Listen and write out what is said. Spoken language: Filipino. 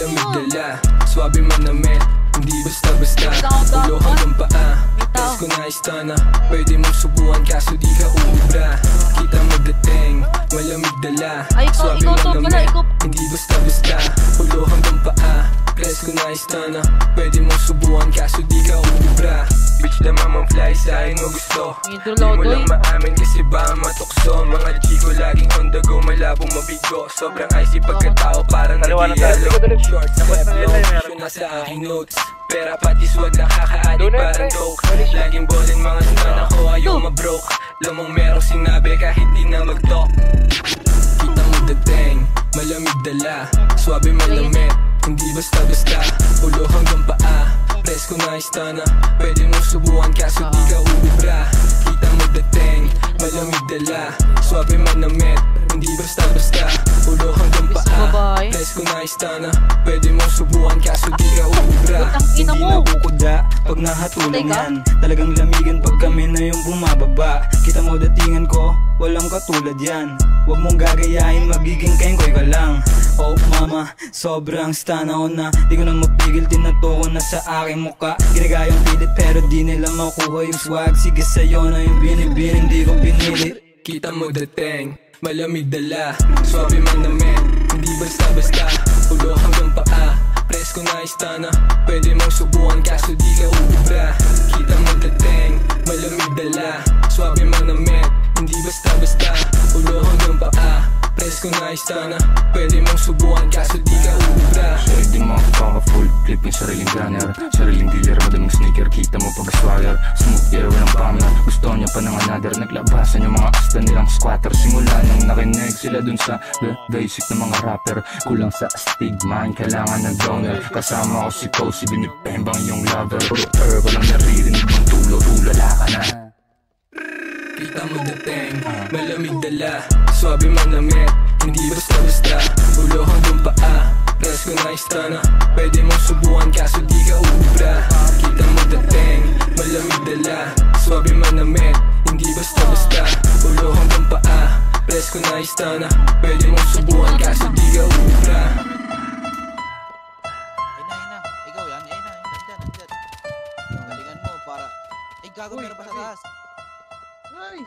malamig dala, swabe manamit, hindi basta-basta, ulo hanggang paa. Press ko na istana, pwede mong subuhan kaso di ka uubra. Kita mo dating, malamig dala, swabe manamit, hindi basta-basta, ulo hanggang paa. Press ko na istana, pwede mong subuhan kaso di ka uubra. Bitch na mamang fly sa'yo mo gusto, di mo lang maamin kasi ba matukso. Mga chico laging on the go, malabong mabigo, sobrang icy pagkatao parang nag-yellow. Short step low, yun nasa aking notes, pera pati swag nakaka-addict parang dope. Laging ballin mga stan ako, ayaw mabroke, lamang merong sinabi kahit di na mag-talk. Kita mo dating, malamig dala, swabe malamit, hindi basta-basta, ulo hanggang paa. Press ko na istana, pwede mong subuhan kaso di ka uubra. Kita mo dating, malamig dala, swabe manamit, hindi basta-basta, ulo hanggang paa. Press ko na istana, pwede mong subuhan kaso di ka uubra. Hindi na kukuda pag nahatulan yan, talagang lamigan pag kami na yung bumababa. Kita mo datingan ko, walang katulad yan, huwag mong gagayahin, magiging kengkoy ka lang. Oh mama, sobrang stan ako na, di ko na mapigil, tinatoko na sa aking muka. Ginagayang pilit pero di nila makuha yung swag, sige sa'yo na yung binibin, hindi ko pinili. Kita mo dating, malamig dala, swabe manamit, hindi basta-basta, ulo hanggang paa. Press ko na istana, pwede mong subuhan kaso di ka uubra. Kita mo dating, malamig dala, swabe manamit, hindi basta-basta, ulo hanggang paa. Press ko na istana, pwede mong subuhan kaso di ka uubra. Ready mga kaka-full clip yung sariling gunner, sariling dealer, madaming sneaker, kita mo pag-swagger. Smooth air, walang bummer, gusto niya pa ng another. Naglabasan yung mga asta nilang squatter, simula nang nakinig sila dun sa basic na mga rapper. Kulang sa stigma, kailangan ng donor. Kasama ko si Cozy, binipembang yung lover. Walang naririnig mong tulo-tulala ka na. Kita mo dating, malamig dala, swabe manamit, hindi basta-basta, ulo hanggang paa. Press ko na istana, pwede mong subuhan kaso di ka uubra. Kita mo dating, malamig dala, swabe manamit, hindi basta-basta, ulo hanggang paa. Press ko na istana, pwede mong subuhan kaso di ka uubra. Ikaw yan, nandyan. Galingan mo para, gago meron pa sa taas. Ay!